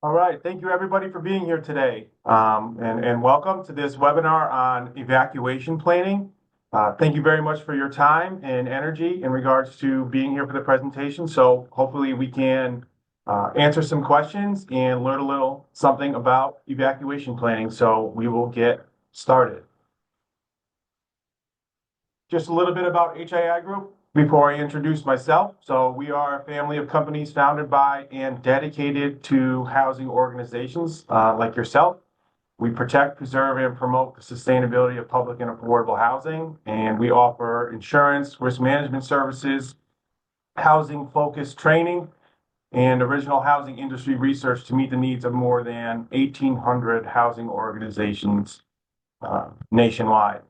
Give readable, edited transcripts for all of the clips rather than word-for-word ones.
All right, thank you everybody for being here today. And welcome to this webinar on evacuation planning. Thank you very much for your time and energy in regards to being here for the presentation. So hopefully we can answer some questions and learn a little something about evacuation planning. So we will get started. Just a little bit about HII Group before I introduce myself. So we are a family of companies founded by and dedicated to housing organizations like yourself. We protect, preserve, and promote the sustainability of public and affordable housing, and we offer insurance, risk management services, housing-focused training, and original housing industry research to meet the needs of more than 1,800 housing organizations nationwide.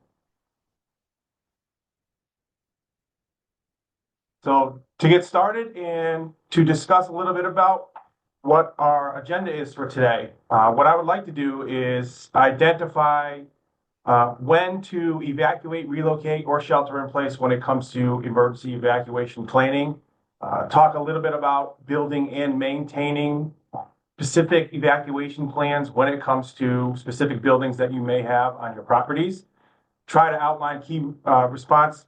So to get started and to discuss a little bit about what our agenda is for today, what I would like to do is identify when to evacuate, relocate, or shelter in place when it comes to emergency evacuation planning. Talk a little bit about building and maintaining specific evacuation plans when it comes to specific buildings that you may have on your properties. Try to outline key response,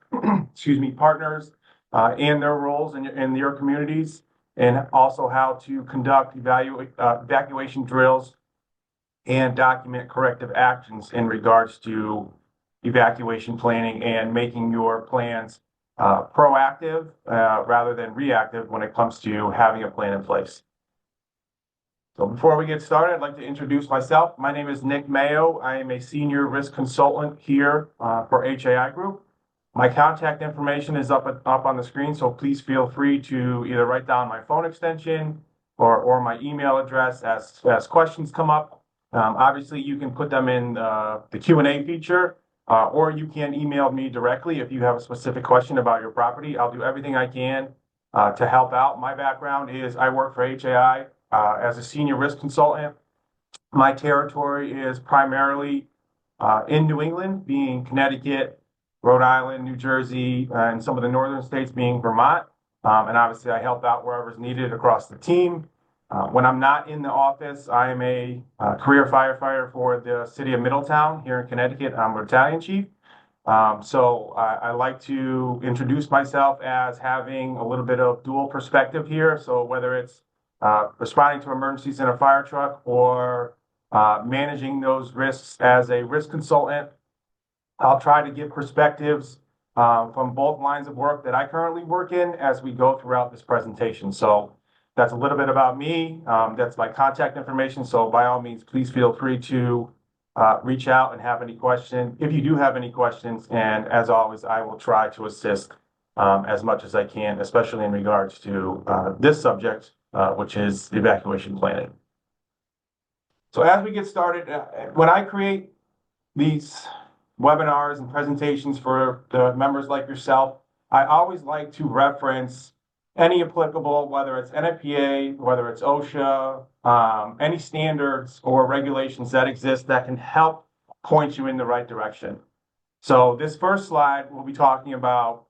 partners and their roles in your communities, and also how to conduct evacuation drills and document corrective actions in regards to evacuation planning and making your plans proactive rather than reactive when it comes to having a plan in place. So before we get started, I'd like to introduce myself. My name is Nick Mayo. I am a senior risk consultant here for HAI Group. My contact information is up on the screen, so please feel free to either write down my phone extension or my email address as questions come up. Obviously, you can put them in the Q&A feature, or you can email me directly if you have a specific question about your property. I'll do everything I can to help out. My background is I work for HAI as a senior risk consultant. My territory is primarily in New England, being Connecticut, Rhode Island, New Jersey, and some of the northern states being Vermont. And obviously, I help out wherever is needed across the team. When I'm not in the office, I am a career firefighter for the city of Middletown here in Connecticut. I'm a battalion chief. So I like to introduce myself as having a little bit of dual perspective here. So whether it's responding to emergencies in a fire truck or managing those risks as a risk consultant, I'll try to give perspectives from both lines of work that I currently work in as we go throughout this presentation. So that's a little bit about me. That's my contact information. So by all means, please feel free to reach out and have any questions. If you do have any questions, and as always, I will try to assist as much as I can, especially in regards to this subject, which is evacuation planning. So as we get started, when I create these webinars and presentations for the members like yourself, I always like to reference any applicable, whether it's NFPA, whether it's OSHA, any standards or regulations that exist that can help point you in the right direction. So this first slide, we'll be talking about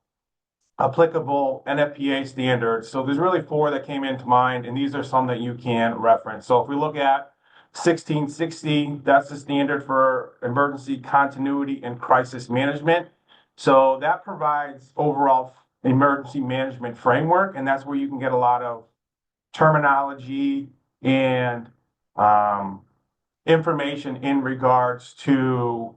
applicable NFPA standards. So there's really four that came into mind, and these are some that you can reference. So if we look at 1660, that's the standard for emergency continuity and crisis management. So that provides overall emergency management framework, and that's where you can get a lot of terminology and information in regards to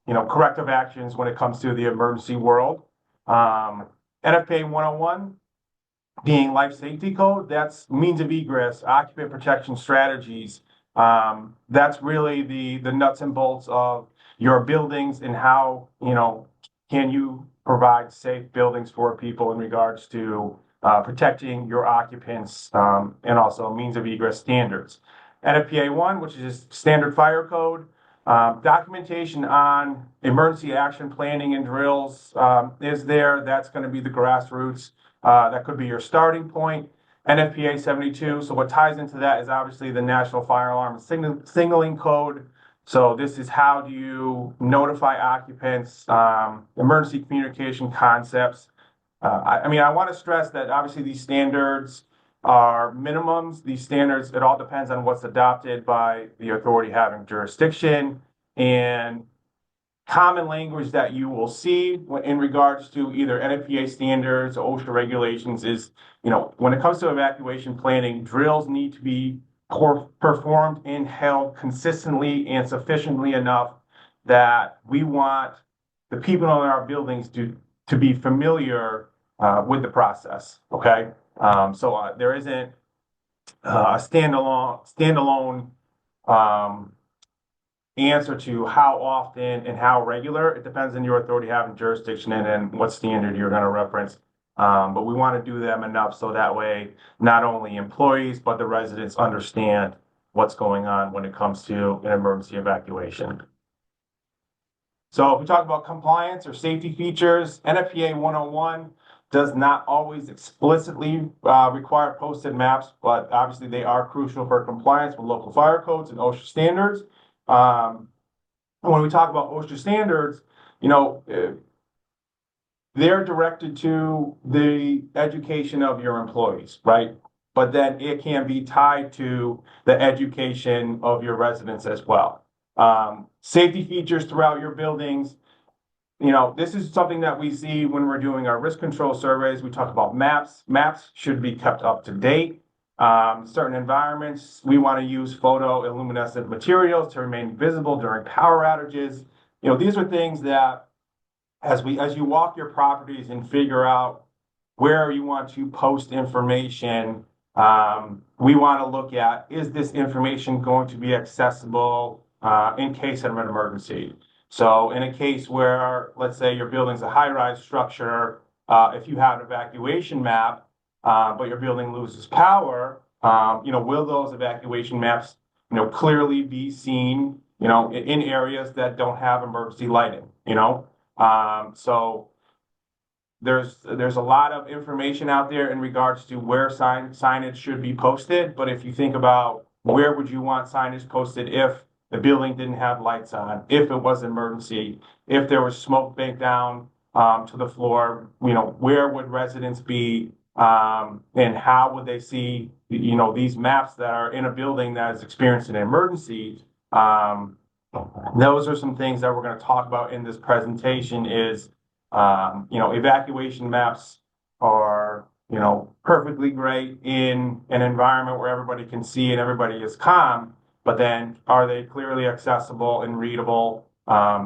corrective actions when it comes to the emergency world. NFPA 101 being life safety code, that's means of egress, occupant protection strategies. That's really the nuts and bolts of your buildings and how, can you provide safe buildings for people in regards to protecting your occupants and also means of egress standards. NFPA 1, which is standard fire code, documentation on emergency action planning and drills is there. That's going to be the grassroots. That could be your starting point. NFPA 72. So what ties into that is obviously the National Fire Alarm Signaling Code. So this is how do you notify occupants, emergency communication concepts. I want to stress that obviously these standards are minimums. These standards, it all depends on what's adopted by the authority having jurisdiction, and common language that you will see in regards to either NFPA standards or OSHA regulations is, when it comes to evacuation planning, drills need to be performed and held consistently and sufficiently enough that we want the people in our buildings to be familiar with the process. Okay. So there isn't a standalone answer to how often and how regular. It depends on your authority having jurisdiction and what standard you're going to reference. But we want to do them enough so that way not only employees but the residents understand what's going on when it comes to an emergency evacuation. So if we talk about compliance or safety features, NFPA 101 does not always explicitly require posted maps, but obviously they are crucial for compliance with local fire codes and OSHA standards. When we talk about OSHA standards, they're directed to the education of your employees, right? But then it can be tied to the education of your residents as well. Safety features throughout your buildings. This is something that we see when we're doing our risk control surveys. We talk about maps. Maps should be kept up to date. Certain environments, we want to use photo-illuminescent materials to remain visible during power outages. These are things that as you walk your properties and figure out where you want to post information, we want to look at, is this information going to be accessible in case of an emergency? So in a case where, let's say your building's a high-rise structure, if you have an evacuation map, but your building loses power, will those evacuation maps, clearly be seen, in areas that don't have emergency lighting, So there's a lot of information out there in regards to where signage should be posted. But if you think about where would you want signage posted if the building didn't have lights on, if it was an emergency, if there was smoke banked down to the floor, where would residents be and how would they see, these maps that are in a building that is experiencing an emergency? Those are some things that we're going to talk about in this presentation is, evacuation maps are, perfectly great in an environment where everybody can see and everybody is calm, but then are they clearly accessible and readable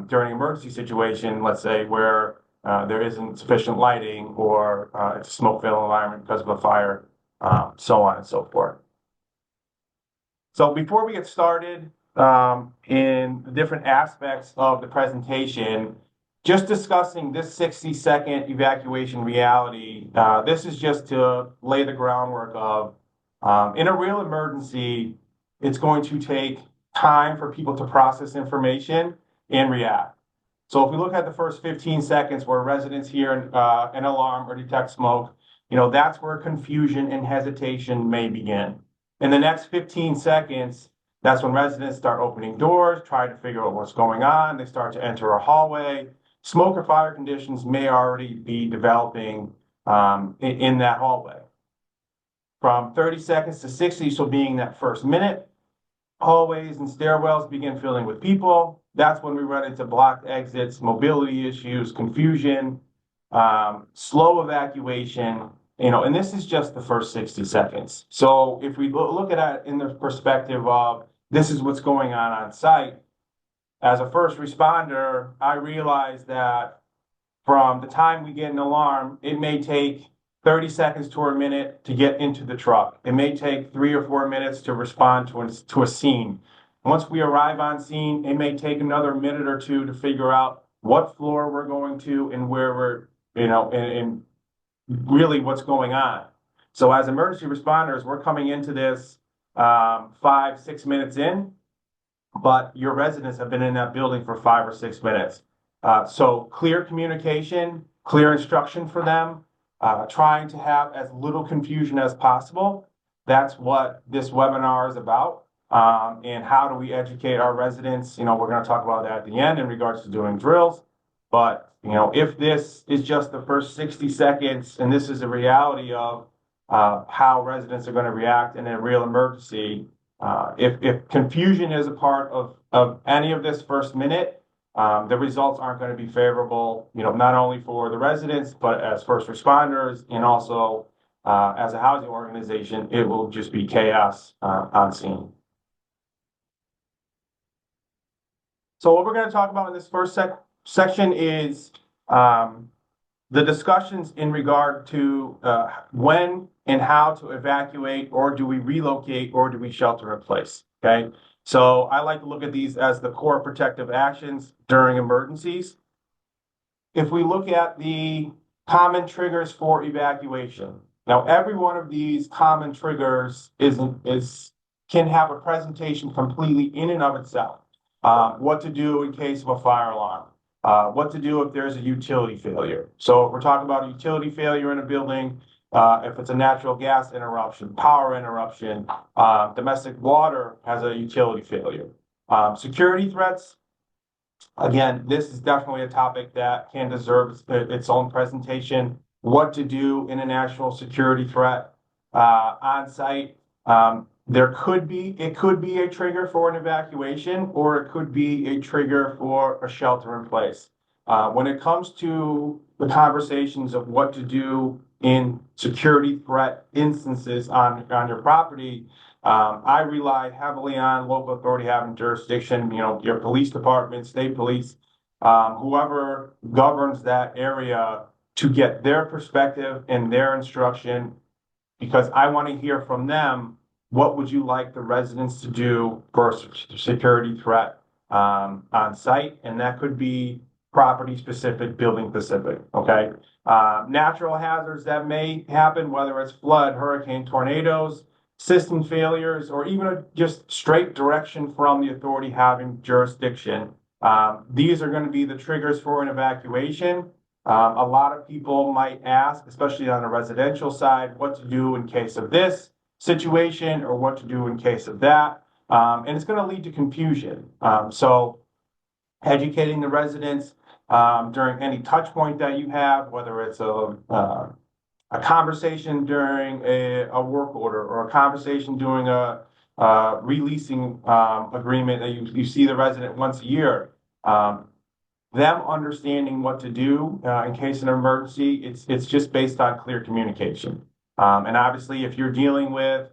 during an emergency situation, let's say where there isn't sufficient lighting or it's a smoke-filled environment because of a fire, so on and so forth. So before we get started in the different aspects of the presentation, just discussing this 60-second evacuation reality, this is just to lay the groundwork of, in a real emergency, it's going to take time for people to process information and react. So if we look at the first 15 seconds where residents hear an alarm or detect smoke, that's where confusion and hesitation may begin. In the next 15 seconds, that's when residents start opening doors, try to figure out what's going on. They start to enter a hallway. Smoke or fire conditions may already be developing in that hallway. From 30 seconds to 60, so being that first minute, hallways and stairwells begin filling with people. That's when we run into blocked exits, mobility issues, confusion, slow evacuation, and this is just the first 60 seconds. So if we look at it in the perspective of this is what's going on site, as a first responder, I realize that from the time we get an alarm, it may take 30 seconds to a minute to get into the truck. It may take 3 or 4 minutes to respond to a scene. Once we arrive on scene, it may take another minute or two to figure out what floor we're going to and where we're, and really what's going on. So as emergency responders, we're coming into this 5-6 minutes in, but your residents have been in that building for 5 or 6 minutes. So clear communication, clear instruction for them, trying to have as little confusion as possible. That's what this webinar is about. And how do we educate our residents? We're going to talk about that at the end in regards to doing drills. But, if this is just the first 60 seconds and this is a reality of how residents are going to react in a real emergency. If confusion is a part of any of this first minute, the results aren't going to be favorable, not only for the residents, but as first responders and also as a housing organization, it will just be chaos on scene. So what we're going to talk about in this first section is the discussions in regard to when and how to evacuate, or do we relocate, or do we shelter in place, okay? So I like to look at these as the core protective actions during emergencies. If we look at the common triggers for evacuation, now every one of these common triggers can have a presentation completely in and of itself. What to do in case of a fire alarm, what to do if there's a utility failure. So if we're talking about a utility failure in a building, if it's a natural gas interruption, power interruption, domestic water has a utility failure. Security threats, again, this is definitely a topic that can deserve its own presentation. What to do in a national security threat on site. It could be a trigger for an evacuation, or it could be a trigger for a shelter in place. When it comes to the conversations of what to do in security threat instances on your property, I rely heavily on local authority having jurisdiction, your police department, state police, whoever governs that area, to get their perspective and their instruction, because I want to hear from them. What would you like the residents to do for a security threat on site? And that could be property specific, building specific, okay? Natural hazards that may happen, whether it's flood, hurricane, tornadoes, system failures, or even just straight direction from the authority having jurisdiction. These are going to be the triggers for an evacuation. A lot of people might ask, especially on the residential side, what to do in case of this situation or what to do in case of that. And it's going to lead to confusion. So educating the residents during any touch point that you have, whether it's a conversation during a work order, or a conversation during a releasing agreement that you see the resident once a year. Them understanding what to do in case of an emergency, it's just based on clear communication. And obviously, if you're dealing with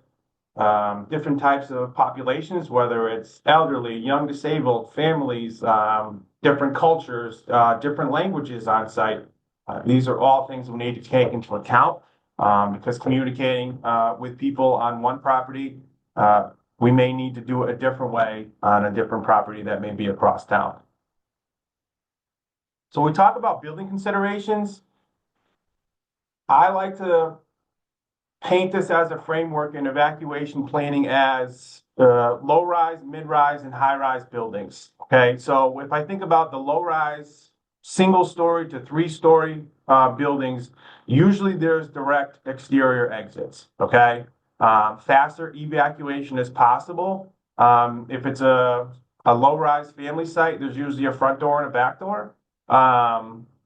different types of populations, whether it's elderly, young disabled, families, different cultures, different languages on site, these are all things we need to take into account, because communicating with people on one property, we may need to do it a different way on a different property that may be across town. So when we talk about building considerations, I like to paint this as a framework in evacuation planning as low-rise, mid-rise, and high-rise buildings. Okay, so if I think about the low-rise, single-story to three-story buildings, usually there's direct exterior exits. Okay, faster evacuation is possible. If it's a low-rise family site, there's usually a front door and a back door.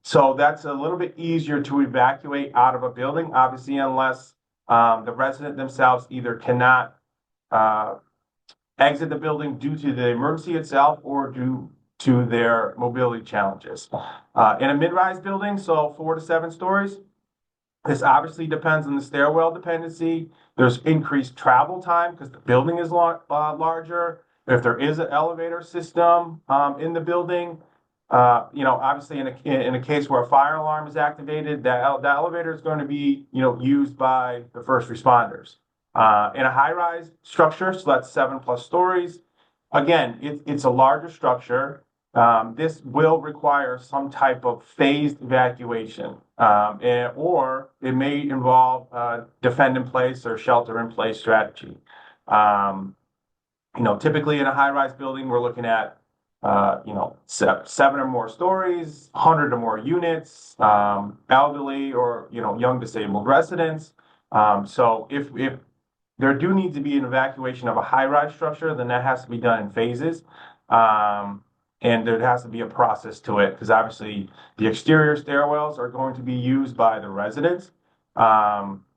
So that's a little bit easier to evacuate out of a building, obviously, unless the resident themselves either cannot exit the building due to the emergency itself or due to their mobility challenges. In a mid-rise building, so 4 to 7 stories, this obviously depends on the stairwell dependency. There's increased travel time because the building is larger. If there is an elevator system in the building, obviously in a case where a fire alarm is activated, that elevator is going to be, used by the first responders. In a high-rise structure, so that's 7+ stories. Again, it's a larger structure. This will require some type of phased evacuation, or it may involve defend in place or shelter in place strategy. Typically in a high-rise building, we're looking at 7 or more stories, 100 or more units, elderly or young disabled residents. So if there do need to be an evacuation of a high-rise structure, then that has to be done in phases. And there has to be a process to it, because obviously the exterior stairwells are going to be used by the residents.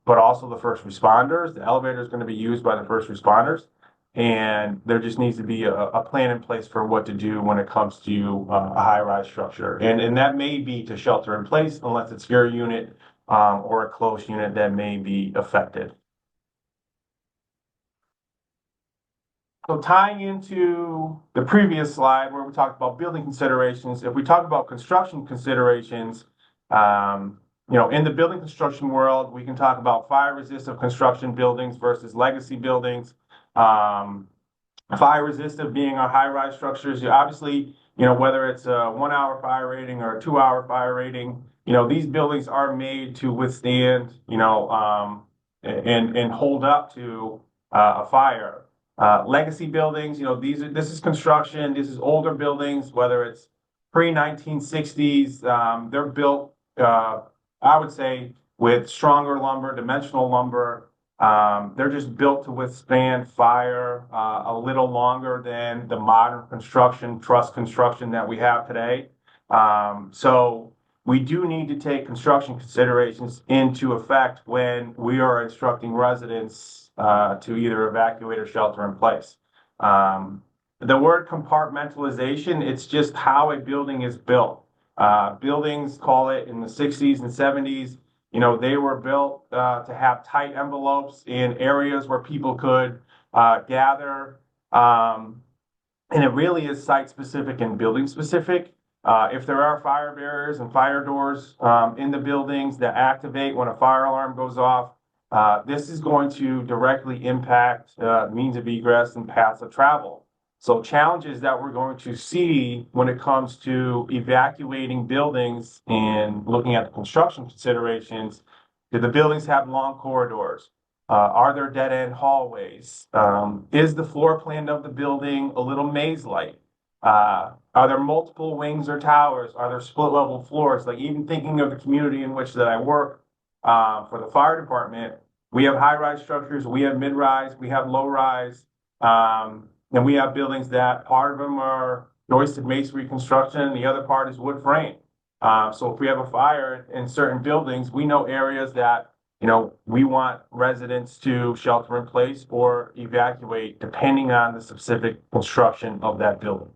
but also the first responders. The elevator is going to be used by the first responders, and there just needs to be a plan in place for what to do when it comes to a high-rise structure. And that may be to shelter in place unless it's your unit or a closed unit that may be affected. So tying into the previous slide where we talked about building considerations, if we talk about construction considerations, in the building construction world, we can talk about fire resistant construction buildings versus legacy buildings. Fire resistant being our high rise structures. Obviously, whether it's a 1 hour fire rating or a 2 hour fire rating, these buildings are made to withstand, and hold up to a fire. Legacy buildings, this is construction. This is older buildings, whether it's pre-1960s. They're built, I would say, with stronger lumber, dimensional lumber. They're just built to withstand fire a little longer than the modern construction, truss construction that we have today. So we do need to take construction considerations into effect when we are instructing residents to either evacuate or shelter in place. The word compartmentalization, it's just how a building is built. Buildings, call it in the 60s and 70s, they were built to have tight envelopes in areas where people could gather. And it really is site specific and building specific. If there are fire barriers and fire doors in the buildings that activate when a fire alarm goes off, this is going to directly impact means of egress and paths of travel. So challenges that we're going to see when it comes to evacuating buildings and looking at the construction considerations, do the buildings have long corridors? Are there dead-end hallways? Is the floor plan of the building a little maze-like? Are there multiple wings or towers? Are there split-level floors? Like even thinking of the community in which that I work for the fire department, we have high-rise structures, we have mid-rise, we have low-rise, and we have buildings that part of them are joisted masonry construction, and the other part is wood frame. So if we have a fire in certain buildings, we know areas that we want residents to shelter in place or evacuate depending on the specific construction of that building.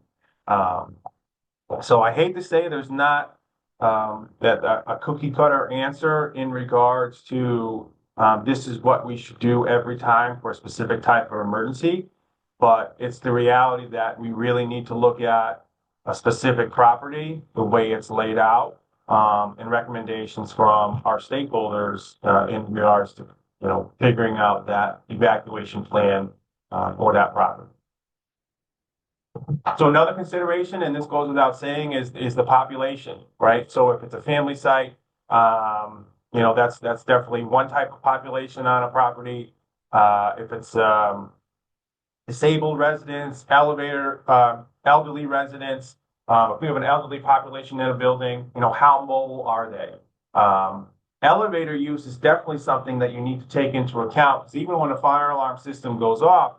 So I hate to say there's not a cookie cutter answer in regards to this is what we should do every time for a specific type of emergency, but it's the reality that we really need to look at a specific property, the way it's laid out, and recommendations from our stakeholders in regards to figuring out that evacuation plan for that property. So another consideration, and this goes without saying, is the population, right? So if it's a family site, that's definitely one type of population on a property. If it's disabled residents, elderly residents, if we have an elderly population in a building, how mobile are they? Elevator use is definitely something that you need to take into account because even when a fire alarm system goes off,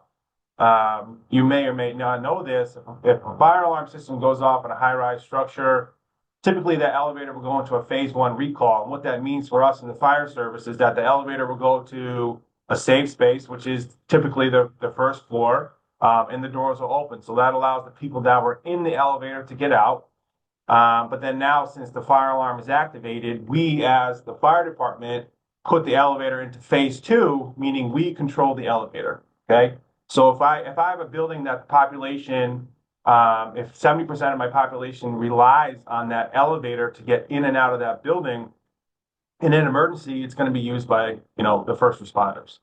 you may or may not know this. If a fire alarm system goes off in a high-rise structure, typically that elevator will go into a phase 1 recall. And what that means for us in the fire service is that the elevator will go to a safe space, which is typically the first floor, and the doors will open. So that allows the people that were in the elevator to get out. But then now, since the fire alarm is activated, we as the fire department put the elevator into phase 2, meaning we control the elevator. Okay. So if I have a building that the population, if 70% of my population relies on that elevator to get in and out of that building, in an emergency, it's going to be used by the first responders.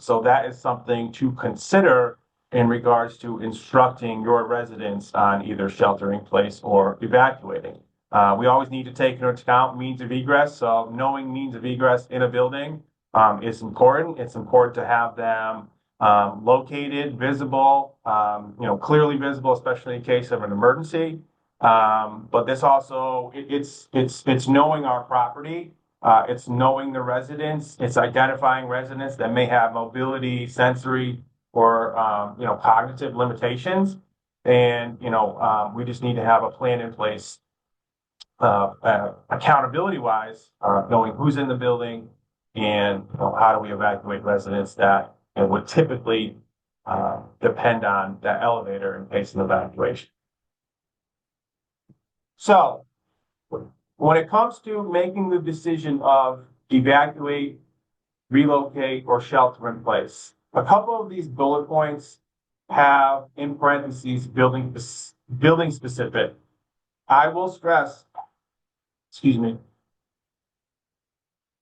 So that is something to consider in regards to instructing your residents on either sheltering in place or evacuating. We always need to take into account means of egress. So knowing means of egress in a building is important. It's important to have them located, visible, clearly visible, especially in case of an emergency. But this also, it's knowing our property. It's knowing the residents. It's identifying residents that may have mobility, sensory, or cognitive limitations. And we just need to have a plan in place, accountability-wise, knowing who's in the building, and how do we evacuate residents that would typically depend on that elevator in case of evacuation. So when it comes to making the decision of evacuate, relocate, or shelter in place, a couple of these bullet points have in parentheses building specific. I will stress, excuse me,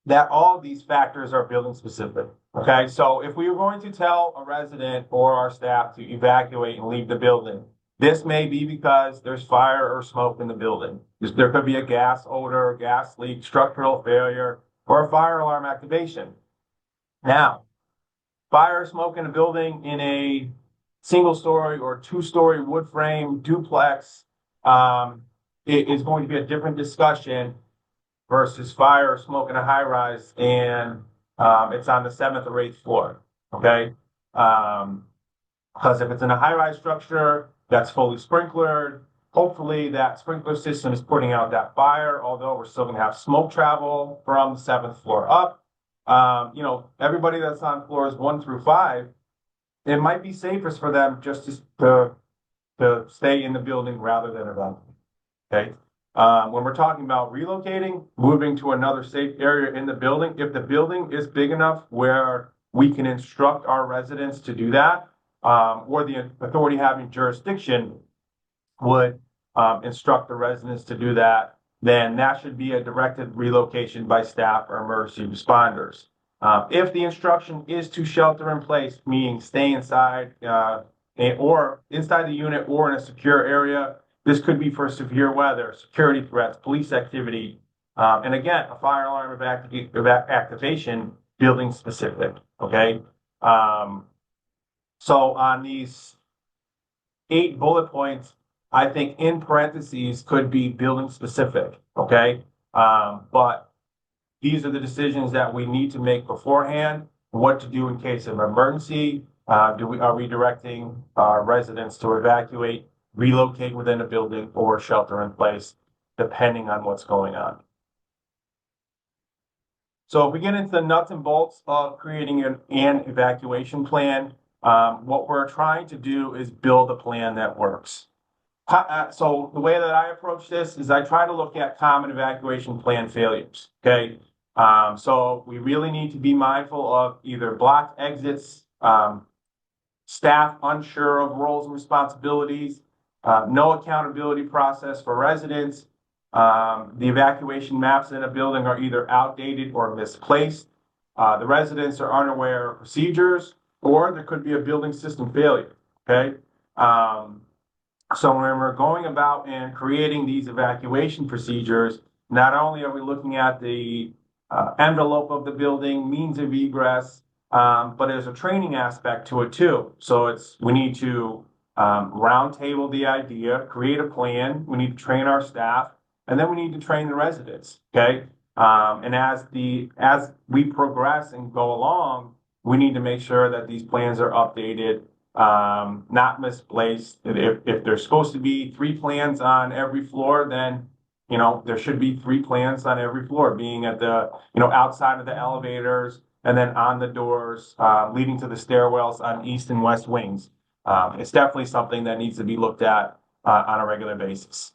that all of these factors are building specific. Okay, so if we were going to tell a resident or our staff to evacuate and leave the building, this may be because there's fire or smoke in the building. There could be a gas odor, gas leak, structural failure, or a fire alarm activation. Now, fire or smoke in a building in a single story or two-story wood frame duplex, it is going to be a different discussion versus fire or smoke in a high rise and it's on the 7th or 8th floor. Okay. Because if it's in a high rise structure that's fully sprinklered, hopefully that sprinkler system is putting out that fire, although we're still going to have smoke travel from the 7th floor up. Everybody that's on floors 1 through 5, it might be safest for them just to stay in the building rather than evacuate. Okay. When we're talking about relocating, moving to another safe area in the building, if the building is big enough where we can instruct our residents to do that, or the authority having jurisdiction would instruct the residents to do that, then that should be a directed relocation by staff or emergency responders. If the instruction is to shelter in place, meaning stay inside or inside the unit or in a secure area, this could be for severe weather, security threats, police activity, and again, a fire alarm activation, building specific. Okay. So on these 8 bullet points, I think in parentheses could be building specific. Okay. But these are the decisions that we need to make beforehand. What to do in case of emergency? Are we directing our residents to evacuate, relocate within a building, or shelter in place, depending on what's going on? So if we get into the nuts and bolts of creating an evacuation plan, what we're trying to do is build a plan that works. So the way that I approach this is I try to look at common evacuation plan failures. Okay. So we really need to be mindful of either blocked exits, staff unsure of roles and responsibilities, no accountability process for residents. The evacuation maps in a building are either outdated or misplaced. The residents are unaware of procedures, or there could be a building system failure. Okay. So when we're going about and creating these evacuation procedures, not only are we looking at the envelope of the building, means of egress, but there's a training aspect to it too. So we need to roundtable the idea, create a plan. We need to train our staff, and then we need to train the residents. Okay, and as we progress and go along, we need to make sure that these plans are updated, not misplaced. If there's supposed to be 3 plans on every floor, then there should be 3 plans on every floor, being at the outside of the elevators, and then on the doors leading to the stairwells on east and west wings. It's definitely something that needs to be looked at on a regular basis.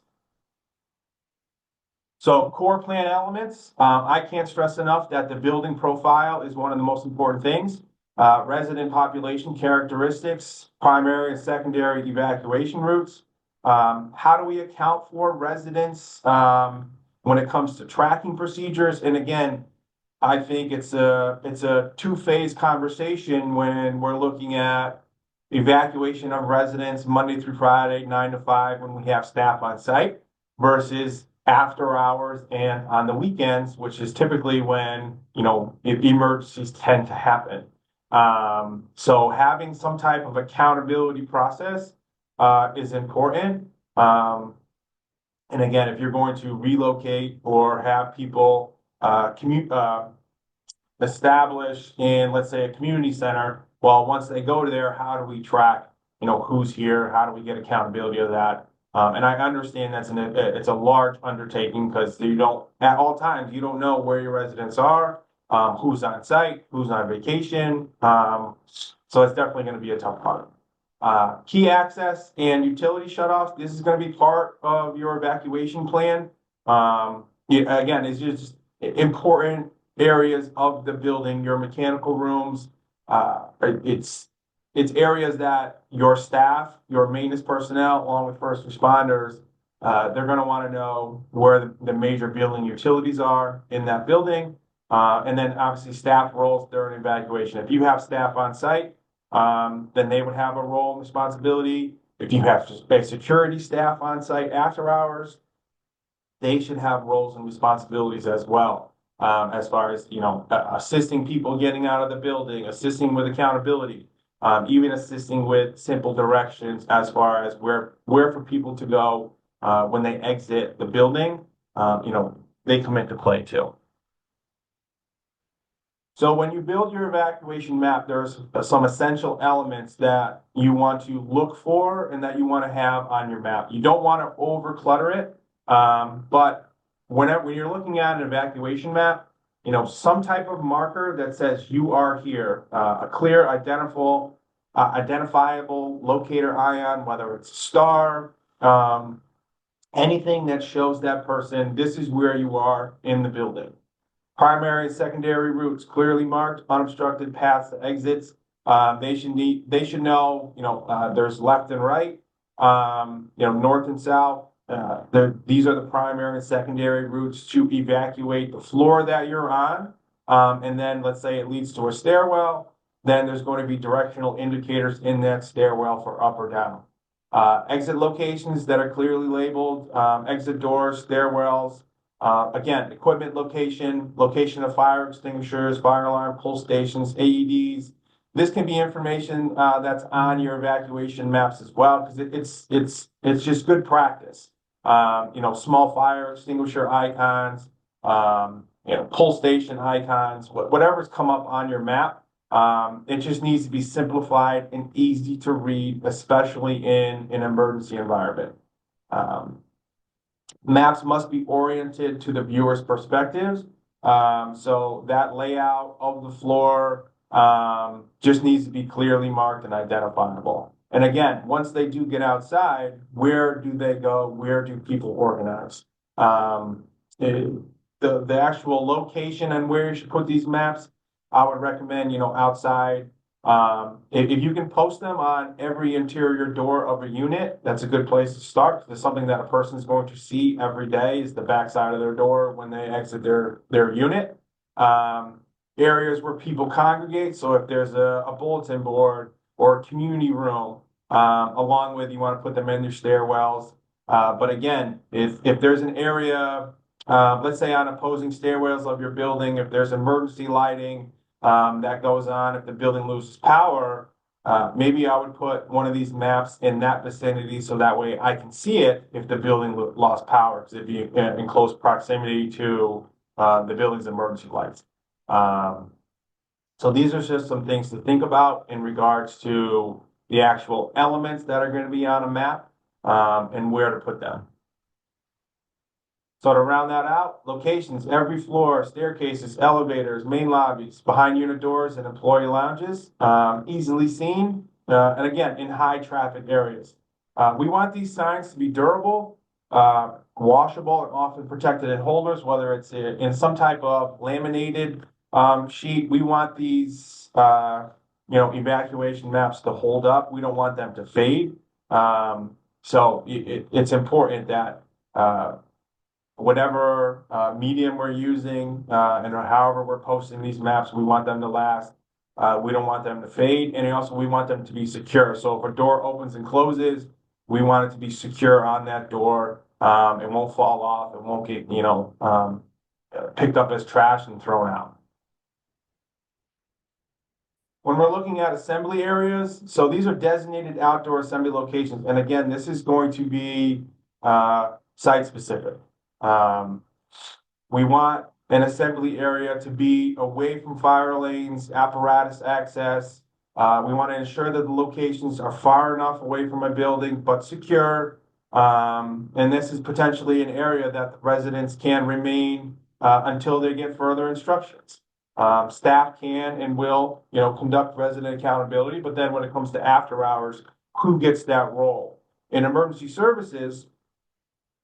So core plan elements, I can't stress enough that the building profile is one of the most important things. Resident population characteristics, primary and secondary evacuation routes. How do we account for residents when it comes to tracking procedures? And again, I think it's a 2-phase conversation when we're looking at evacuation of residents Monday through Friday, 9 to 5, when we have staff on site, versus after hours and on the weekends, which is typically when emergencies tend to happen. So having some type of accountability process is important. And again, if you're going to relocate or have people establish in, let's say, a community center, well, once they go to there, how do we track, who's here? How do we get accountability of that? And I understand it's a large undertaking because at all times, you don't know where your residents are. who's on site, who's on vacation. So it's definitely going to be a tough part. Key access and utility shutoffs. This is going to be part of your evacuation plan. Again, it's just important areas of the building, your mechanical rooms. It's areas that your staff, your maintenance personnel, along with first responders, they're going to want to know where the major building utilities are in that building. And then obviously staff roles during evacuation. If you have staff on site, then they would have a role and responsibility. If you have security staff on site after hours, they should have roles and responsibilities as well. As far as, assisting people getting out of the building, assisting with accountability, even assisting with simple directions as far as where for people to go when they exit the building, they come into play too. So when you build your evacuation map, there's some essential elements that you want to look for and that you want to have on your map. You don't want to overclutter it, but when you're looking at an evacuation map, some type of marker that says you are here, a clear, identifiable locator ion, whether it's a star, anything that shows that person, this is where you are in the building. Primary and secondary routes clearly marked, unobstructed paths to exits. They should know, there's left and right, north and south. These are the primary and secondary routes to evacuate the floor that you're on. And then let's say it leads to a stairwell, then there's going to be directional indicators in that stairwell for up or down. Exit locations that are clearly labeled, exit doors, stairwells. Again, equipment location of fire extinguishers, fire alarm, pull stations, AEDs. This can be information that's on your evacuation maps as well, because it's just good practice. Small fire extinguisher icons, pull station icons, whatever's come up on your map. It just needs to be simplified and easy to read, especially in an emergency environment. Maps must be oriented to the viewer's perspectives. So that layout of the floor just needs to be clearly marked and identifiable. And again, once they do get outside, where do they go? Where do people organize? The actual location and where you should put these maps, I would recommend, outside. If you can post them on every interior door of a unit, that's a good place to start. It's something that a person is going to see every day is the backside of their door when they exit their unit. Areas where people congregate. So if there's a bulletin board or a community room, along with, you want to put them in their stairwells. But again, if there's an area, let's say on opposing stairwells of your building, if there's emergency lighting, that goes on, if the building loses power, maybe I would put one of these maps in that vicinity so that way I can see it if the building lost power, because it'd be in close proximity to the building's emergency lights. So these are just some things to think about in regards to the actual elements that are going to be on a map, and where to put them. So to round that out, locations, every floor, staircases, elevators, main lobbies, behind unit doors and employee lounges, easily seen, and again, in high traffic areas. We want these signs to be durable, washable, and often protected in holders, whether it's in some type of laminated sheet. We want these, evacuation maps to hold up. We don't want them to fade. So it's important that whatever medium we're using and however we're posting these maps, we want them to last. We don't want them to fade, and also we want them to be secure. So if a door opens and closes, we want it to be secure on that door. It won't fall off. It won't get picked up as trash and thrown out. When we're looking at assembly areas, so these are designated outdoor assembly locations, and again, this is going to be site specific. We want an assembly area to be away from fire lanes, apparatus access. We want to ensure that the locations are far enough away from a building but secure. And this is potentially an area that the residents can remain until they get further instructions. Staff can and will, conduct resident accountability, but then when it comes to after hours, who gets that role? In emergency services,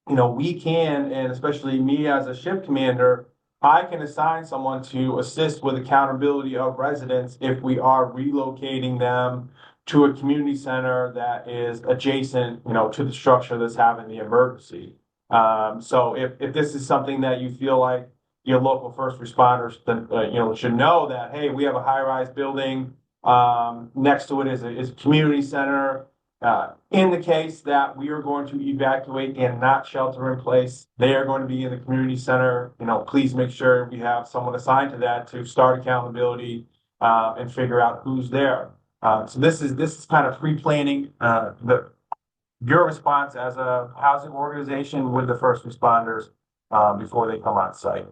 we can, and especially me as a shift commander, I can assign someone to assist with accountability of residents if we are relocating them to a community center that is adjacent, to the structure that's having the emergency. So if this is something that you feel like your local first responders, should know that, hey, we have a high-rise building, next to it is a community center. In the case that we are going to evacuate and not shelter in place, they are going to be in the community center. Please make sure we have someone assigned to that to start accountability and figure out who's there. So this is kind of pre-planning your response as a housing organization with the first responders before they come on site.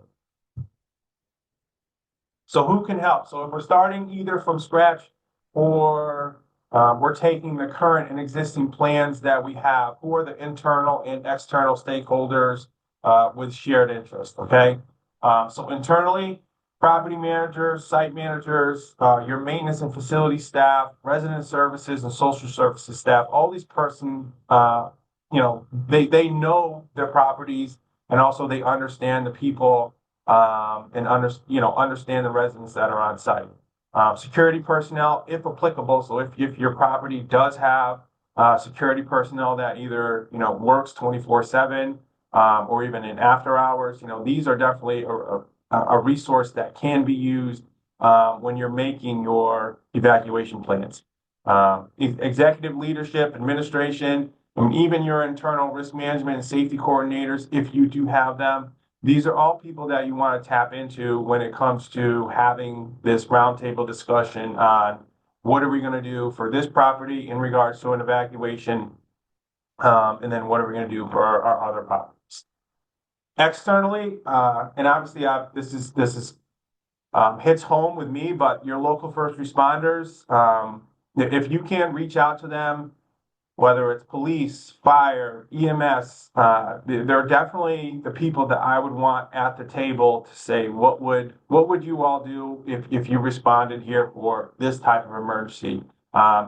So who can help? So if we're starting either from scratch or we're taking the current and existing plans that we have, who are the internal and external stakeholders with shared interest, okay? So internally, property managers, site managers, your maintenance and facility staff, resident services and social services staff, all these they know their properties and also they understand the people and understand the residents that are on site. Security personnel, if applicable. So if your property does have security personnel that either works 24/7 or even in after hours, these are definitely a resource that can be used when you're making your evacuation plans. Executive leadership, administration, and even your internal risk management and safety coordinators, if you do have them. These are all people that you want to tap into when it comes to having this roundtable discussion on what are we going to do for this property in regards to an evacuation, and then what are we going to do for our other properties. Externally, and obviously this is hits home with me, but your local first responders, if you can reach out to them, whether it's police, fire, EMS, they're definitely the people that I would want at the table to say, what would you all do if you responded here for this type of emergency?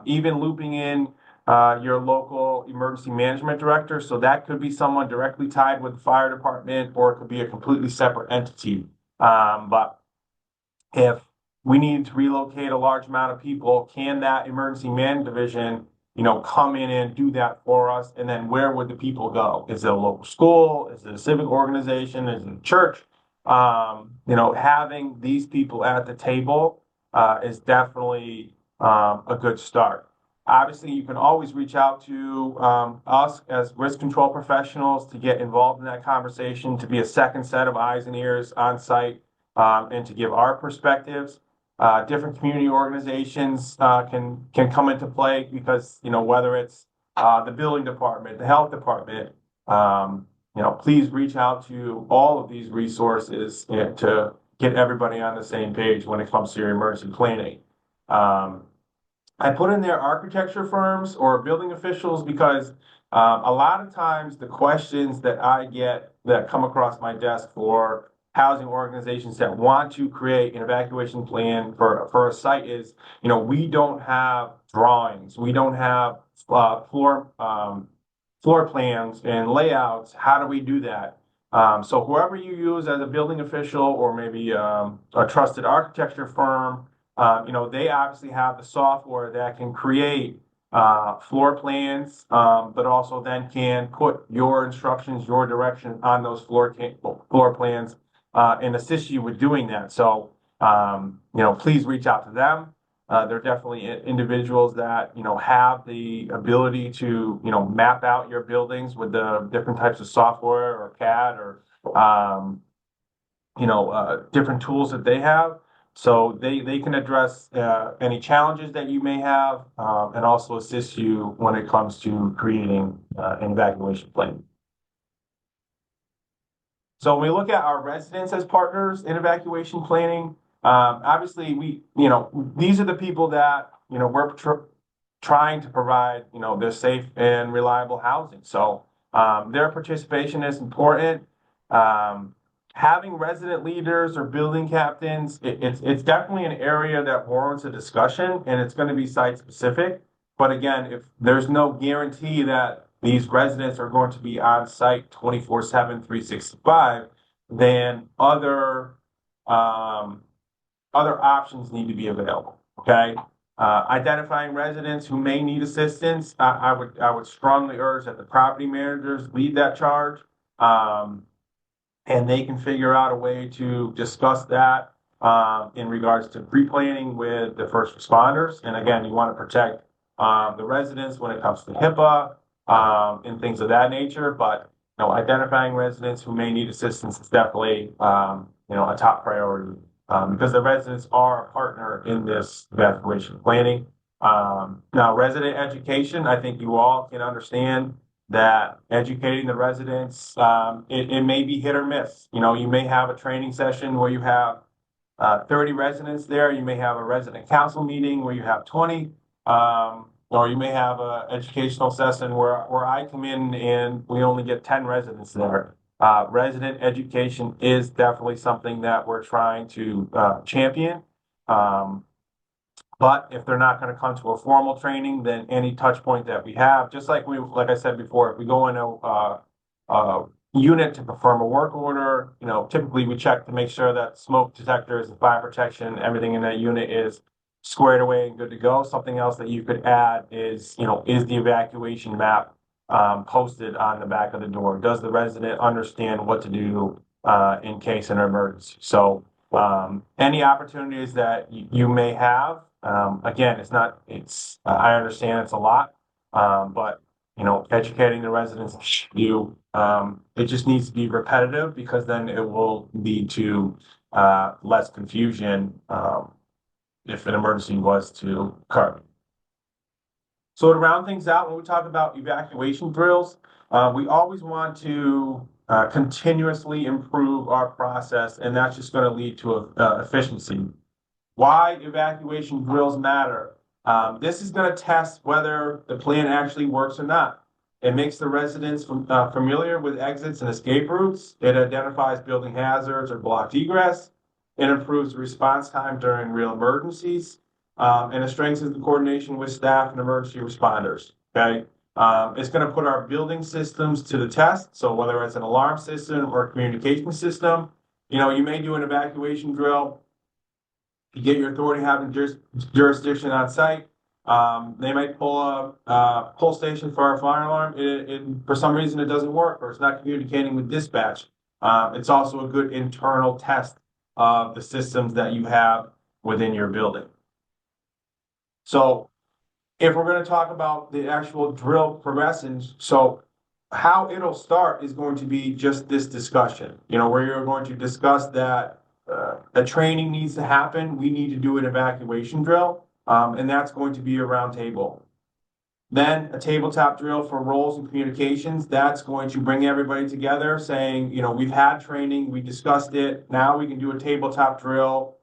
Even looping in your local emergency management director. So that could be someone directly tied with the fire department, or it could be a completely separate entity. But if we need to relocate a large amount of people, can that emergency management division come in and do that for us? And then where would the people go? Is it a local school? Is it a civic organization? Is it a church? Having these people at the table is definitely a good start. Obviously, you can always reach out to us as risk control professionals to get involved in that conversation, to be a second set of eyes and ears on site, and to give our perspectives. Different community organizations can come into play because whether it's the building department, the health department, please reach out to all of these resources to get everybody on the same page when it comes to your emergency planning. I put in there architecture firms or building officials because a lot of times the questions that I get that come across my desk for housing organizations that want to create an evacuation plan for a site is, we don't have drawings, we don't have floor plans and layouts. How do we do that? So whoever you use as a building official or maybe a trusted architecture firm, they obviously have the software that can create floor plans, but also then can put your instructions, your direction on those floor plans and assist you with doing that. So, please reach out to them. They're definitely individuals that, have the ability to, map out your buildings with the different types of software or CAD or, different tools that they have. So they can address any challenges that you may have and also assist you when it comes to creating an evacuation plan. So when we look at our residents as partners in evacuation planning, obviously these are the people that, we're trying to provide, their safe and reliable housing. So their participation is important. having resident leaders or building captains, it's definitely an area that warrants a discussion, and it's going to be site specific. But again, if there's no guarantee that these residents are going to be on site 24/7, 365, then um, other options need to be available. Okay. Identifying residents who may need assistance, I would strongly urge that the property managers lead that charge. Um, and they can figure out a way to discuss that in regards to pre-planning with the first responders. And again, you want to protect the residents when it comes to HIPAA and things of that nature. But identifying residents who may need assistance is definitely a top priority because the residents are a partner in this evacuation planning. Now, resident education, I think you all can understand that educating the residents, it may be hit or miss. You may have a training session where you have 30 residents there. You may have a resident council meeting where you have 20, or you may have an educational session where I come in and we only get 10 residents there. Resident education is definitely something that we're trying to champion. Um, but if they're not going to come to a formal training, then any touch point that we have, just like I said before, if we go into a unit to perform a work order, typically we check to make sure that smoke detectors and fire protection, everything in that unit is squared away and good to go. Something else that you could add is the evacuation map posted on the back of the door? Does the resident understand what to do in case of an emergency? So any opportunities that you may have, again, I understand it's a lot, but educating the residents, it just needs to be repetitive because then it will lead to less confusion if an emergency was to occur. So to round things out, when we talk about evacuation drills, we always want to continuously improve our process, and that's just going to lead to efficiency. Why evacuation drills matter. This is going to test whether the plan actually works or not. It makes the residents familiar with exits and escape routes. It identifies building hazards or blocked egress. It improves response time during real emergencies. And it strengthens the coordination with staff and emergency responders. Okay. It's going to put our building systems to the test. So whether it's an alarm system or a communication system, you may do an evacuation drill. You get your authority having jurisdiction on site. They might pull a pull station for our fire alarm. For some reason, it doesn't work or it's not communicating with dispatch. It's also a good internal test of the systems that you have within your building. So if we're going to talk about the actual drill progressions, so how it'll start is going to be just this discussion, where you're going to discuss that a training needs to happen. We need to do an evacuation drill, and that's going to be a round table. Then a tabletop drill for roles and communications. That's going to bring everybody together saying, we've had training, we discussed it. Now we can do a tabletop drill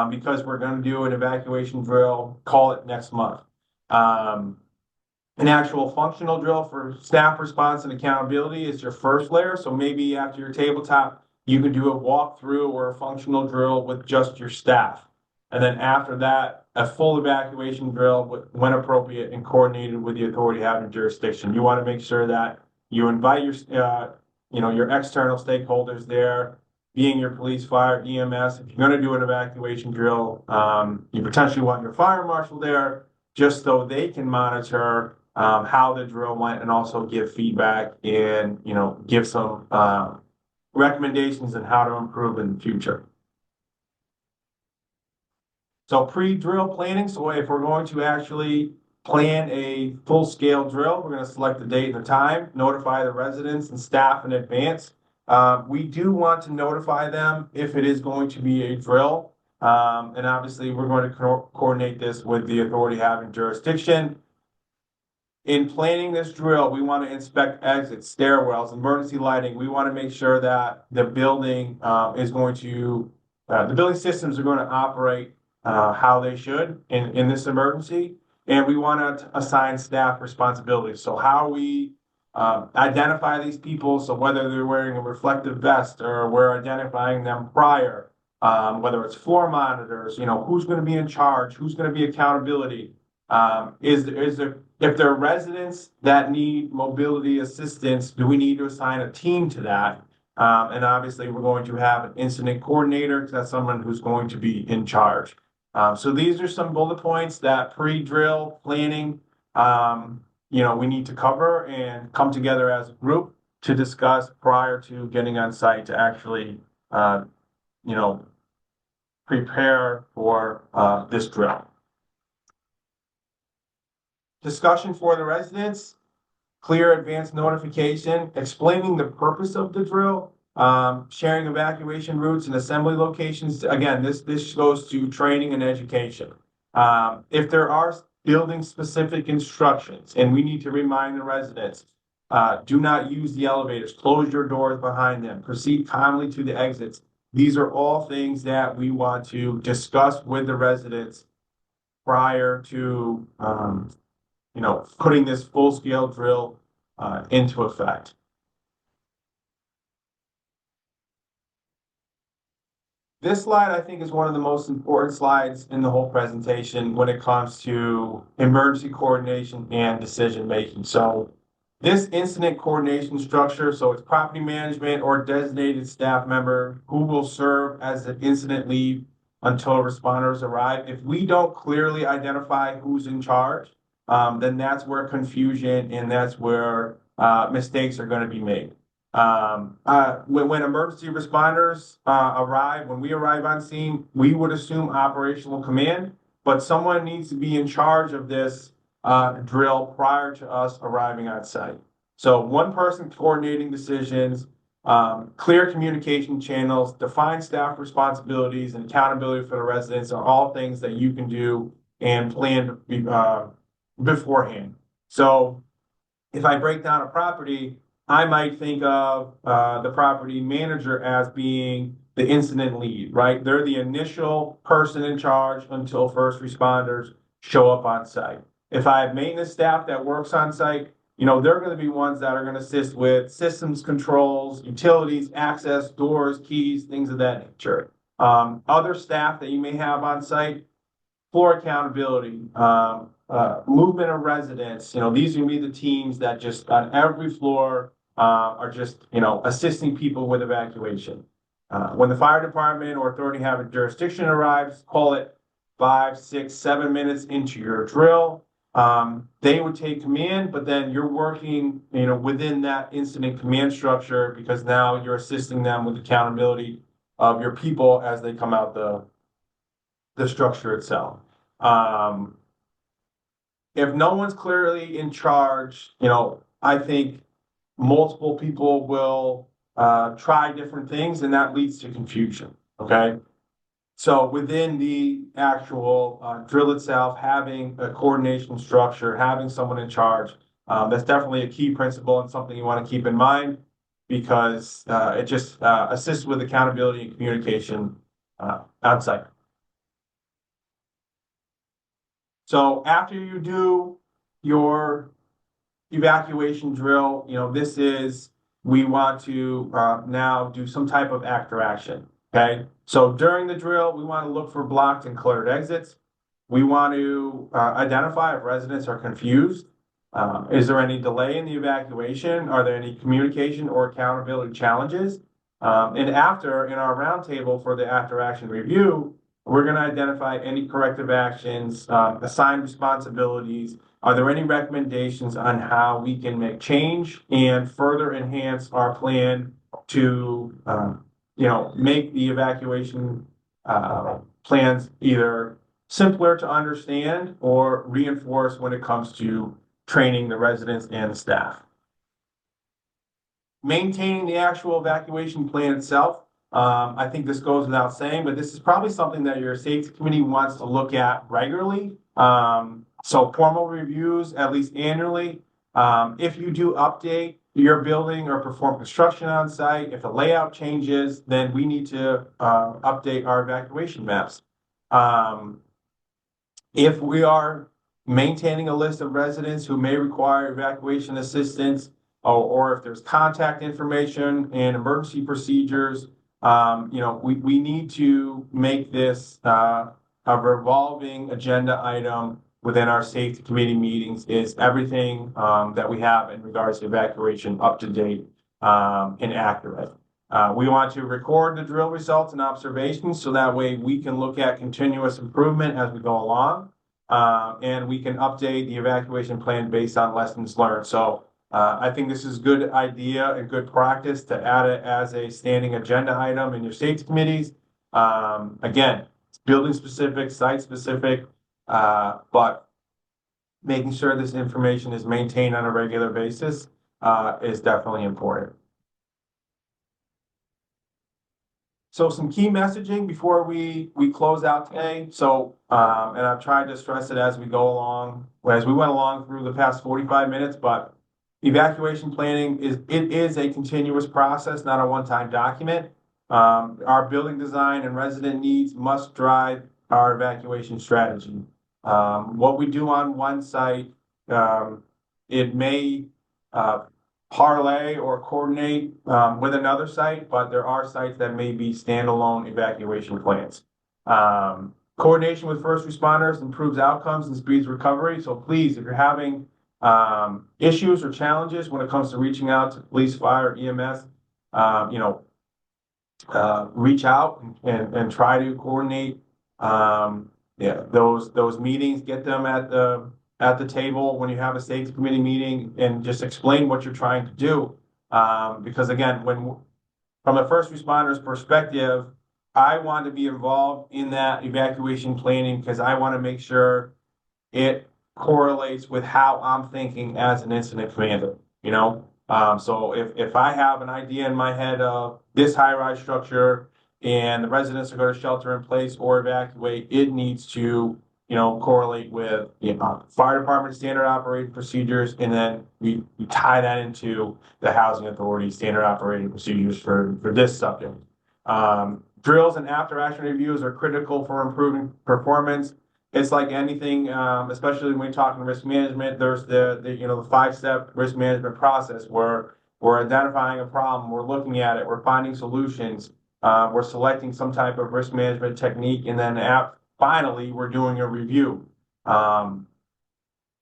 because we're going to do an evacuation drill, call it next month. An actual functional drill for staff response and accountability is your first layer. So maybe after your tabletop, you can do a walkthrough or a functional drill with just your staff. And then after that, a full evacuation drill when appropriate and coordinated with the authority having jurisdiction. You want to make sure that you invite your external stakeholders there, being your police, fire, EMS. If you're going to do an evacuation drill, you potentially want your fire marshal there just so they can monitor how the drill went and also give feedback and give some recommendations on how to improve in the future. So pre-drill planning. So if we're going to actually plan a full-scale drill, we're going to select the date and the time, notify the residents and staff in advance. We do want to notify them if it is going to be a drill. And obviously, we're going to coordinate this with the authority having jurisdiction. In planning this drill, we want to inspect exits, stairwells, emergency lighting. We want to make sure that the building the building systems are going to operate how they should in this emergency. And we want to assign staff responsibilities. So how we identify these people. So whether they're wearing a reflective vest or we're identifying them prior, whether it's floor monitors, who's going to be in charge, who's going to be accountability. Is there, if there are residents that need mobility assistance, do we need to assign a team to that? And obviously, we're going to have an incident coordinator because that's someone who's going to be in charge. So these are some bullet points that pre-drill planning, we need to cover and come together as a group to discuss prior to getting on site to actually, you know, prepare for this drill. Discussion for the residents, clear advance notification, explaining the purpose of the drill, sharing evacuation routes and assembly locations. Again, this goes to training and education. If there are building specific instructions, and we need to remind the residents, do not use the elevators, close your doors behind them, proceed calmly to the exits. These are all things that we want to discuss with the residents prior to putting this full-scale drill into effect. This slide, I think, is one of the most important slides in the whole presentation when it comes to emergency coordination and decision making. So this incident coordination structure, so it's property management or designated staff member who will serve as an incident lead until responders arrive. If we don't clearly identify who's in charge, then that's where confusion and that's where mistakes are going to be made. When emergency responders arrive, when we arrive on scene, we would assume operational command, but someone needs to be in charge of this drill prior to us arriving on site. So one person coordinating decisions, clear communication channels, define staff responsibilities, and accountability for the residents are all things that you can do and plan beforehand. So if I break down a property, I might think of the property manager as being the incident lead, right? They're the initial person in charge until first responders show up on site. If I have maintenance staff that works on site, they're going to be ones that are going to assist with systems controls, utilities, access, doors, keys, things of that nature. Other staff that you may have on site, floor accountability, movement of residents. These are going to be the teams that just on every floor are just, assisting people with evacuation. When the fire department or authority having jurisdiction arrives, call it 5, 6, 7 minutes into your drill. They would take command, but then you're working, within that incident command structure because now you're assisting them with accountability of your people as they come out the structure itself. If no one's clearly in charge, I think multiple people will try different things and that leads to confusion. Okay. So within the actual drill itself, having a coordination structure, having someone in charge, that's definitely a key principle and something you want to keep in mind because it just assists with accountability and communication outside. So after you do your evacuation drill, we want to now do some type of after action. Okay. So during the drill, we want to look for blocked and cluttered exits. We want to identify if residents are confused. Is there any delay in the evacuation? Are there any communication or accountability challenges? And after, in our roundtable for the after action review, we're going to identify any corrective actions, assign responsibilities. Are there any recommendations on how we can make change and further enhance our plan to, make the evacuation plans either simpler to understand or reinforce when it comes to training the residents and the staff. Maintaining the actual evacuation plan itself. I think this goes without saying, but this is probably something that your safety committee wants to look at regularly. So formal reviews, at least annually. If you do update your building or perform construction on site, if the layout changes, then we need to update our evacuation maps. If we are maintaining a list of residents who may require evacuation assistance, or if there's contact information and emergency procedures. We need to make this a revolving agenda item within our safety committee meetings. Is everything that we have in regards to evacuation up to date and accurate? We want to record the drill results and observations so that way we can look at continuous improvement as we go along. And we can update the evacuation plan based on lessons learned. So I think this is a good idea and good practice to add it as a standing agenda item in your safety committees. Again, it's building specific, site specific, but making sure this information is maintained on a regular basis is definitely important. So some key messaging before we close out today. So, and I've tried to stress it as we go along, as we went along through the past 45 minutes, but evacuation planning is a continuous process, not a one-time document. Our building design and resident needs must drive our evacuation strategy. What we do on one site, it may parlay or coordinate with another site, but there are sites that may be standalone evacuation plans. Coordination with first responders improves outcomes and speeds recovery. So please, if you're having issues or challenges when it comes to reaching out to police, fire, EMS, reach out and try to coordinate those meetings, get them at the table when you have a safety committee meeting, and just explain what you're trying to do. Because again, from a first responder's perspective, I want to be involved in that evacuation planning because I want to make sure it correlates with how I'm thinking as an incident commander, So if I have an idea in my head of this high-rise structure and the residents are going to shelter in place or evacuate, it needs to correlate with fire department standard operating procedures, and then we tie that into the housing authority standard operating procedures for this subject. Drills and after action reviews are critical for improving performance. It's like anything, especially when we're talking risk management. There's the 5-step risk management process where we're identifying a problem, we're looking at it, we're finding solutions, we're selecting some type of risk management technique, and then finally, we're doing a review.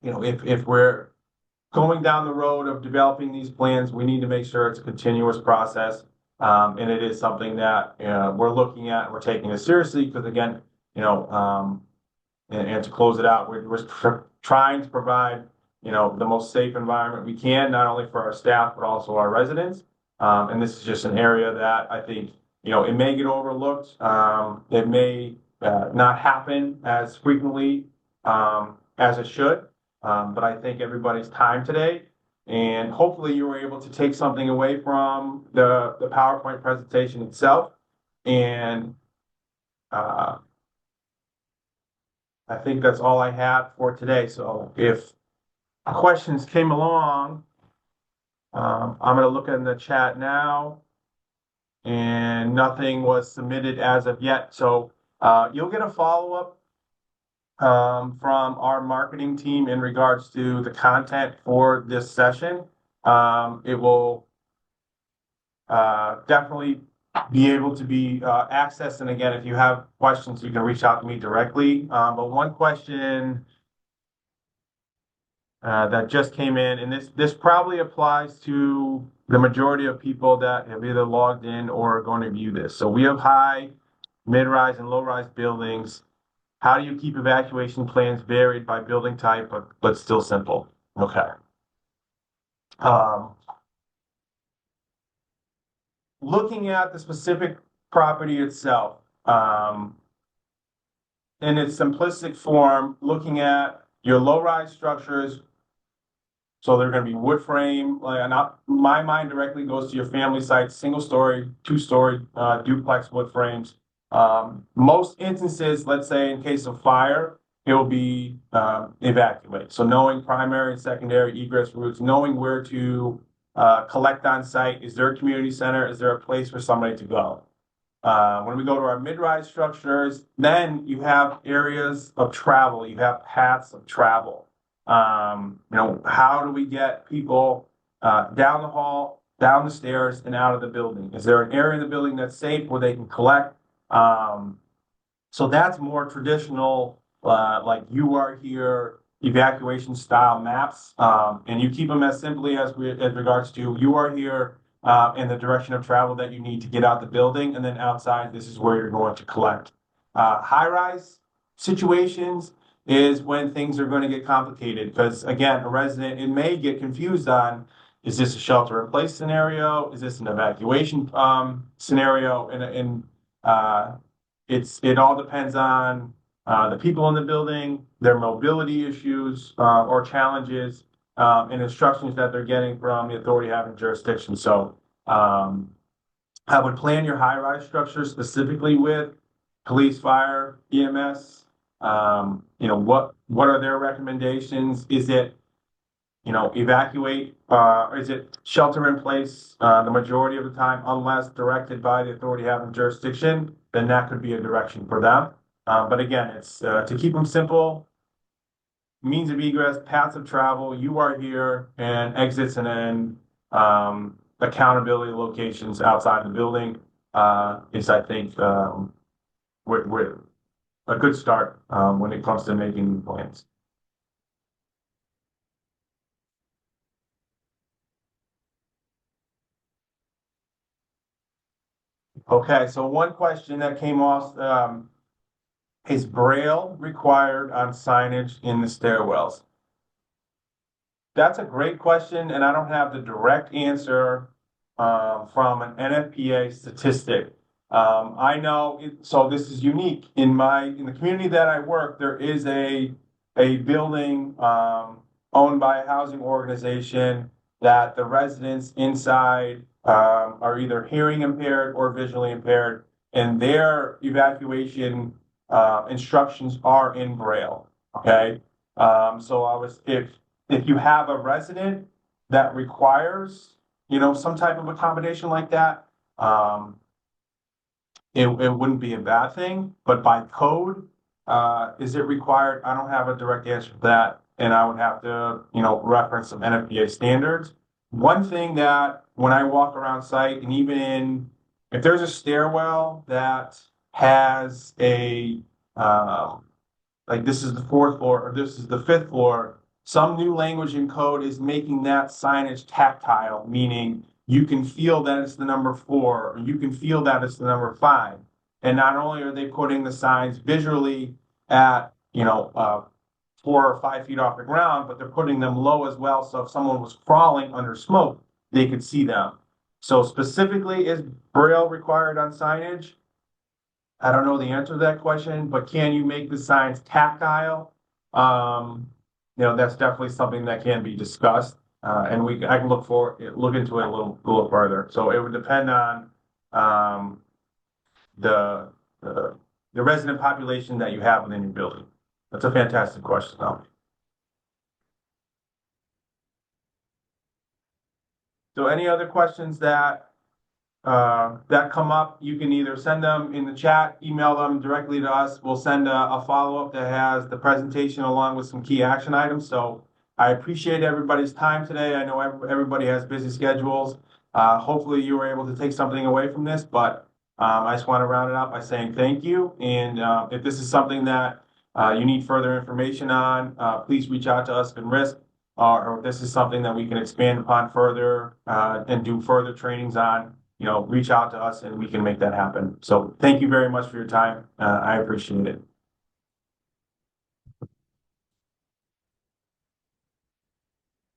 If we're going down the road of developing these plans, we need to make sure it's a continuous process, and it is something that we're looking at and we're taking it seriously. Because again, and to close it out, we're trying to provide the most safe environment we can, not only for our staff but also our residents. And this is just an area that I think it may get overlooked. It may not happen as frequently as it should. But I think everybody's time today, and hopefully you were able to take something away from the PowerPoint presentation itself. And I think that's all I had for today. So if questions came along, I'm going to look in the chat now, and nothing was submitted as of yet. So you'll get a follow-up from our marketing team in regards to the content for this session. It will definitely be able to be accessed. And again, if you have questions, you can reach out to me directly. But one question that just came in, and this probably applies to the majority of people that have either logged in or are going to view this. So we have high, mid-rise, and low-rise buildings. How do you keep evacuation plans varied by building type, but still simple? Okay. Looking at the specific property itself, in its simplistic form, looking at your low-rise structures, so they're going to be wood frame. My mind directly goes to your family sites, single-story, two-story duplex wood frames. Most instances, let's say in case of fire, it will be evacuate. So knowing primary and secondary egress routes, knowing where to collect on site. Is there a community center? Is there a place for somebody to go? When we go to our mid-rise structures, then you have areas of travel. You have paths of travel. How do we get people down the hall, down the stairs, and out of the building? Is there an area in the building that's safe where they can collect? So that's more traditional, like you are here evacuation style maps, and you keep them as simply as regards to you are here in the direction of travel that you need to get out the building, and then outside this is where you're going to collect. High rise situations is when things are going to get complicated because again, a resident it may get confused on is this a shelter in place scenario? Is this an evacuation scenario? And it all depends on the people in the building, their mobility issues or challenges, and instructions that they're getting from the authority having jurisdiction. So I would plan your high-rise structure specifically with police, fire, EMS. What are their recommendations? Is it evacuate, is it shelter in place the majority of the time, unless directed by the authority having jurisdiction, then that could be a direction for them. But again, it's to keep them simple, means of egress, paths of travel, you are here, and exits and then accountability locations outside the building is, I think, we're a good start when it comes to making plans. Okay, so one question that came off, is Braille required on signage in the stairwells? That's a great question, and I don't have the direct answer from an NFPA statistic. I know so this is unique in the community that I work. There is a building owned by a housing organization that the residents inside are either hearing impaired or visually impaired, and their evacuation instructions are in Braille. Okay, so if you have a resident that requires, some type of accommodation like that, it wouldn't be a bad thing. But by code, is it required? I don't have a direct answer to that, and I would have to, reference some NFPA standards. One thing that when I walk around site, and even if there's a stairwell that has like this is the fourth floor or this is the fifth floor, some new language in code is making that signage tactile, meaning you can feel that it's the number 4, or you can feel that it's the number 5. And not only are they putting the signs visually at, 4 or 5 feet off the ground, but they're putting them low as well. So if someone was crawling under smoke, they could see them. So specifically, is Braille required on signage? I don't know the answer to that question, but can you make the signs tactile? That's definitely something that can be discussed, and I can look into it a little further. So it would depend on the, the the resident population that you have within your building. That's a fantastic question, though. So any other questions that come up, you can either send them in the chat, email them directly to us. We'll send a follow-up that has the presentation along with some key action items. So I appreciate everybody's time today. I know everybody has busy schedules. Hopefully you were able to take something away from this, but I just want to round it out by saying thank you. And if this is something that you need further information on, please reach out to us in risk. Or if this is something that we can expand upon further and do further trainings on, reach out to us and we can make that happen. So thank you very much for your time. I appreciate it.